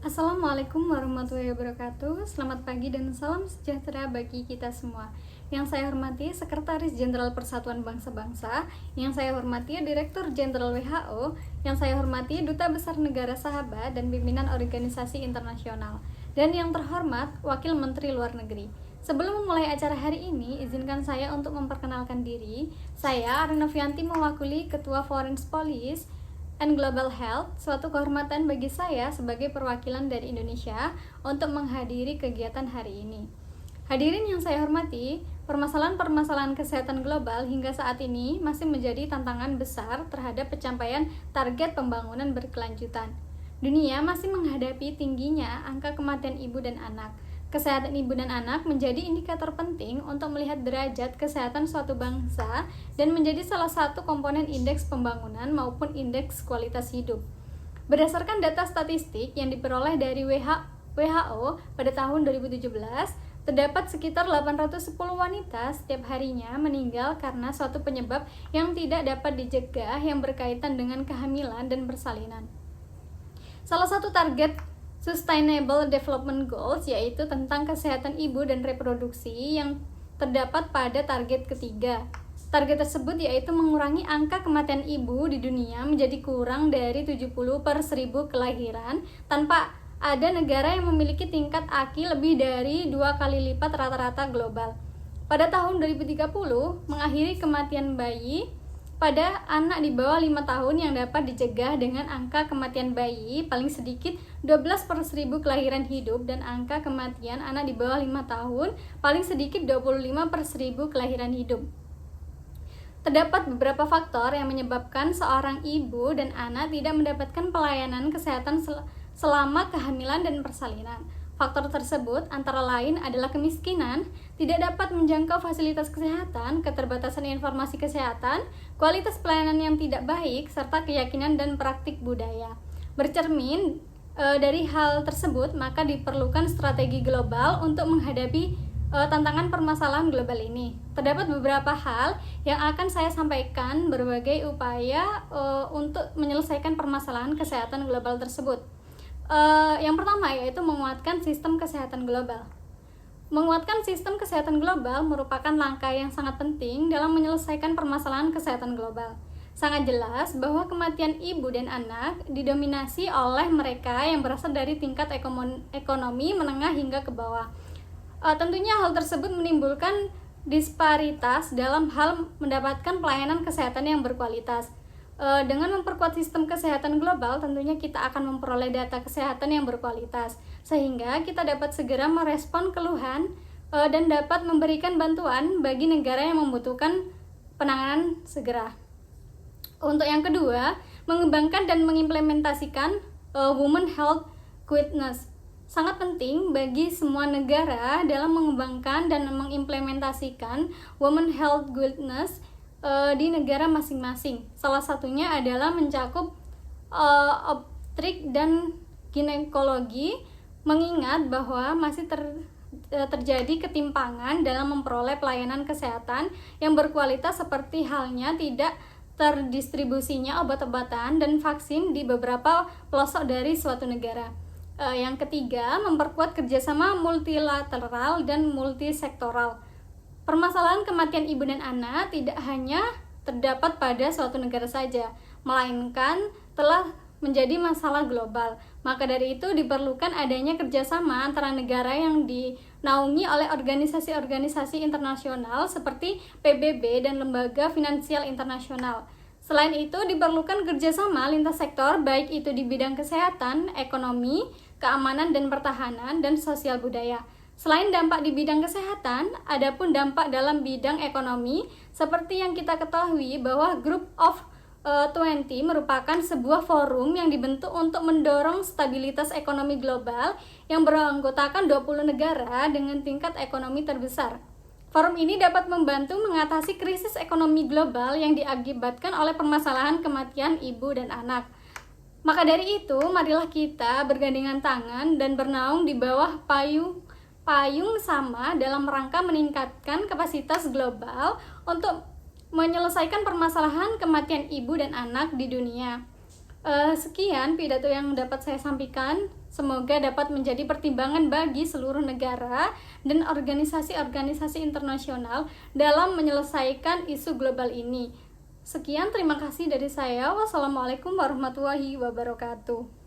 Assalamualaikum warahmatullahi wabarakatuh. Selamat pagi dan salam sejahtera bagi kita semua. Yang saya hormati Sekretaris Jenderal Persatuan Bangsa-Bangsa, yang saya hormati Direktur Jenderal WHO, yang saya hormati Duta Besar Negara Sahabat dan pimpinan organisasi internasional, dan yang terhormat Wakil Menteri Luar Negeri. Sebelum memulai acara hari ini, izinkan saya untuk memperkenalkan diri. Saya Arina Novianti, mewakili Ketua Foreign Policy and Global Health, suatu kehormatan bagi saya sebagai perwakilan dari Indonesia untuk menghadiri kegiatan hari ini. Hadirin yang saya hormati, permasalahan-permasalahan kesehatan global hingga saat ini masih menjadi tantangan besar terhadap pencapaian target pembangunan berkelanjutan. Dunia masih menghadapi tingginya angka kematian ibu dan anak. Kesehatan ibu dan anak menjadi indikator penting untuk melihat derajat kesehatan suatu bangsa dan menjadi salah satu komponen indeks pembangunan maupun indeks kualitas hidup. Berdasarkan data statistik yang diperoleh dari WHO pada tahun 2017, terdapat sekitar 810 wanita setiap harinya meninggal karena suatu penyebab yang tidak dapat dicegah yang berkaitan dengan kehamilan dan persalinan. Salah satu target Sustainable Development Goals yaitu tentang kesehatan ibu dan reproduksi yang terdapat pada target ketiga. Target tersebut yaitu mengurangi angka kematian ibu di dunia menjadi kurang dari 70 per 1000 kelahiran tanpa ada negara yang memiliki tingkat AKI lebih dari 2 kali lipat rata-rata global. Pada tahun 2030, mengakhiri kematian bayi pada anak di bawah 5 tahun yang dapat dicegah dengan angka kematian bayi paling sedikit 12 per 1000 kelahiran hidup dan angka kematian anak di bawah 5 tahun paling sedikit 25 per 1000 kelahiran hidup. Terdapat beberapa faktor yang menyebabkan seorang ibu dan anak tidak mendapatkan pelayanan kesehatan selama kehamilan dan persalinan. Faktor tersebut antara lain adalah kemiskinan, tidak dapat menjangkau fasilitas kesehatan, keterbatasan informasi kesehatan, kualitas pelayanan yang tidak baik, serta keyakinan dan praktik budaya. Bercermin dari hal tersebut, maka diperlukan strategi global untuk menghadapi tantangan permasalahan global ini. Terdapat beberapa hal yang akan saya sampaikan, berbagai upaya untuk menyelesaikan permasalahan kesehatan global tersebut. Yang pertama yaitu menguatkan sistem kesehatan global. Menguatkan sistem kesehatan global merupakan langkah yang sangat penting dalam menyelesaikan permasalahan kesehatan global. Sangat jelas bahwa kematian ibu dan anak didominasi oleh mereka yang berasal dari tingkat ekonomi menengah hingga ke bawah. Tentunya hal tersebut menimbulkan disparitas dalam hal mendapatkan pelayanan kesehatan yang berkualitas. Dengan memperkuat sistem kesehatan global, tentunya kita akan memperoleh data kesehatan yang berkualitas, sehingga kita dapat segera merespon keluhan dan dapat memberikan bantuan bagi negara yang membutuhkan penanganan segera. Untuk yang kedua, mengembangkan dan mengimplementasikan Women Health Guidance. Sangat penting bagi semua negara dalam mengembangkan dan mengimplementasikan Women Health Guidance di negara masing-masing. Salah satunya adalah mencakup obstetrik dan ginekologi, mengingat bahwa masih terjadi ketimpangan dalam memperoleh pelayanan kesehatan yang berkualitas seperti halnya tidak terdistribusinya obat-obatan dan vaksin di beberapa pelosok dari suatu negara. Yang ketiga, memperkuat kerjasama multilateral dan multisektoral. Permasalahan kematian ibu dan anak tidak hanya terdapat pada suatu negara saja, melainkan telah menjadi masalah global. Maka dari itu diperlukan adanya kerjasama antara negara yang dinaungi oleh organisasi-organisasi internasional seperti PBB dan lembaga finansial internasional. Selain itu diperlukan kerjasama lintas sektor, baik itu di bidang kesehatan, ekonomi, keamanan dan pertahanan, dan sosial budaya. Selain dampak di bidang kesehatan, ada pun dampak dalam bidang ekonomi, seperti yang kita ketahui bahwa Group of 20 merupakan sebuah forum yang dibentuk untuk mendorong stabilitas ekonomi global yang beranggotakan 20 negara dengan tingkat ekonomi terbesar. Forum ini dapat membantu mengatasi krisis ekonomi global yang diakibatkan oleh permasalahan kematian ibu dan anak. Maka dari itu, marilah kita bergandengan tangan dan bernaung di bawah payung sama dalam rangka meningkatkan kapasitas global untuk menyelesaikan permasalahan kematian ibu dan anak di dunia. Sekian pidato yang dapat saya sampaikan. Semoga dapat menjadi pertimbangan bagi seluruh negara dan organisasi-organisasi internasional dalam menyelesaikan isu global ini. Sekian, terima kasih dari saya. Wassalamualaikum warahmatullahi wabarakatuh.